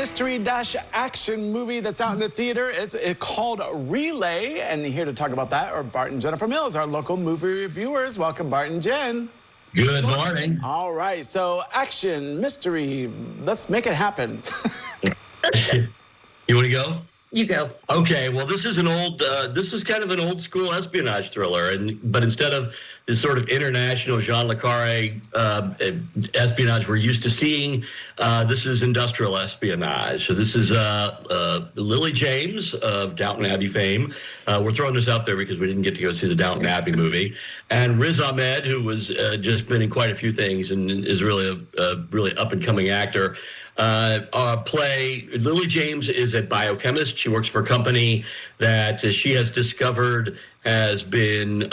mystery-action movie that's out in the theater. It's called Relay, and here to talk about that are Bart and Jennifer Mills, our local movie reviewers. Welcome, Bart and Jen. Good morning. All right, so action, mystery, let's make it happen. You want to go? You go. Okay, well, this is this is kind of an old school espionage thriller, but instead of this sort of international Jean le Carré espionage we're used to seeing, this is industrial espionage. So this is Lily James of Downton Abbey fame. We're throwing this out there because we didn't get to go see the Downton Abbey movie. And Riz Ahmed, who was just been in quite a few things and is really a really up-and-coming actor. Lily James is a biochemist. She works for a company that she has discovered has been,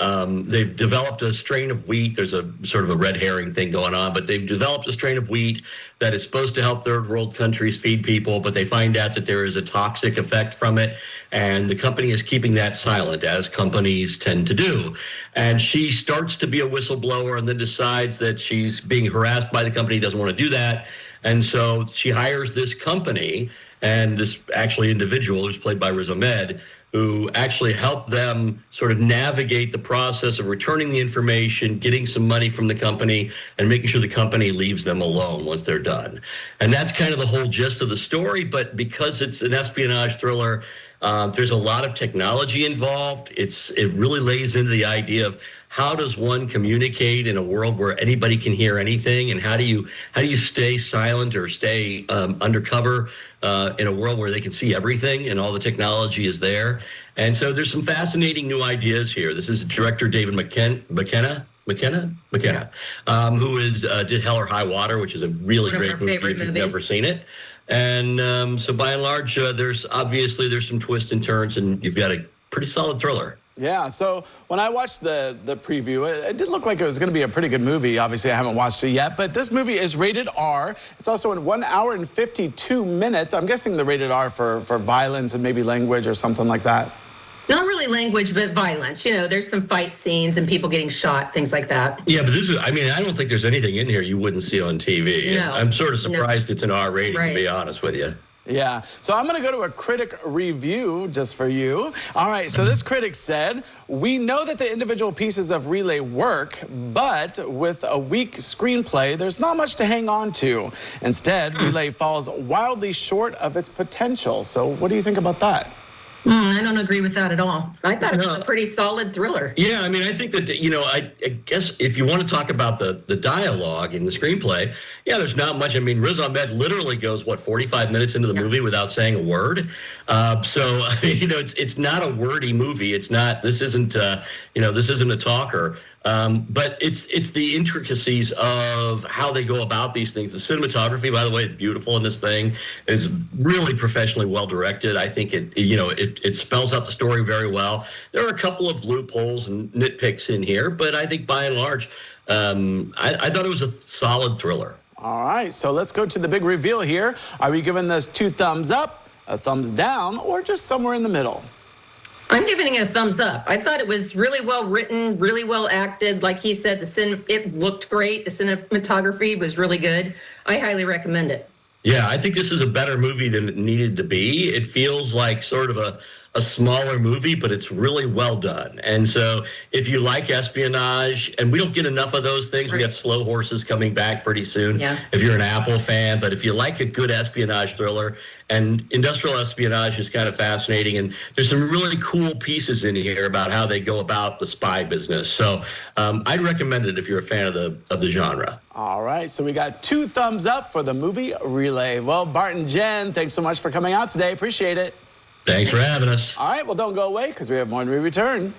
they've developed a strain of wheat. There's a sort of a red herring thing going on, but they've developed a strain of wheat that is supposed to help third world countries feed people, but they find out that there is a toxic effect from it. And the company is keeping that silent, as companies tend to do. And she starts to be a whistleblower and then decides that she's being harassed by the company, doesn't want to do that. And so she hires this company and this actually individual who's played by Riz Ahmed, who actually helped them sort of navigate the process of returning the information, getting some money from the company, and making sure the company leaves them alone once they're done. And that's kind of the whole gist of the story. But because it's an espionage thriller, there's a lot of technology involved. It really lays into the idea of how does one communicate in a world where anybody can hear anything, and how do you stay silent or stay undercover in a world where they can see everything and all the technology is there. And so there's some fascinating new ideas here. This is director David McKenna, who did Hell or High Water, which is a really great movie if you've never seen it. And so by and large, there's some twists and turns, and you've got a pretty solid thriller. Yeah, so when I watched the preview, it did look like it was going to be a pretty good movie. Obviously, I haven't watched it yet, but this movie is rated R. It's also in 1 hour and 52 minutes. I'm guessing the rated R for violence and maybe language or something like that. Not really language, but violence. You know, there's some fight scenes and people getting shot, things like that. Yeah, but I don't think there's anything in here you wouldn't see on TV. No. I'm sort of surprised it's an R rating, to be honest with you. Yeah, so I'm going to go to a critic review just for you. All right, so this critic said, "We know that the individual pieces of Relay work, but with a weak screenplay, there's not much to hang on to. Instead, Relay falls wildly short of its potential." So what do you think about that? I don't agree with that at all. I thought it was a pretty solid thriller. Yeah, I mean, I think that, I guess if you want to talk about the dialogue in the screenplay, yeah, there's not much. I mean, Riz Ahmed literally goes, 45 minutes into the movie without saying a word. So, it's not a wordy movie. It's not, this isn't a talker. But it's the intricacies of how they go about these things. The cinematography, by the way, is beautiful in this thing. Is really professionally well directed. I think it spells out the story very well. There are a couple of loopholes and nitpicks in here, but I think by and large, I thought it was a solid thriller. All right, so let's go to the big reveal here. Are we giving this 2 thumbs up, a thumbs down, or just somewhere in the middle? I'm giving it a thumbs up. I thought it was really well written, really well acted. Like he said, it looked great. The cinematography was really good. I highly recommend it. Yeah, I think this is a better movie than it needed to be. It feels like sort of a smaller movie, but it's really well done. And so if you like espionage, and we don't get enough of those things, we got Slow Horses coming back pretty soon, if you're an Apple fan. But if you like a good espionage thriller, and industrial espionage is kind of fascinating, and there's some really cool pieces in here about how they go about the spy business. So I'd recommend it if you're a fan of the genre. All right, so we got 2 thumbs up for the movie Relay. Well, Bart and Jen, thanks so much for coming out today. Appreciate it. Thanks for having us. All right, well, don't go away because we have more when we return.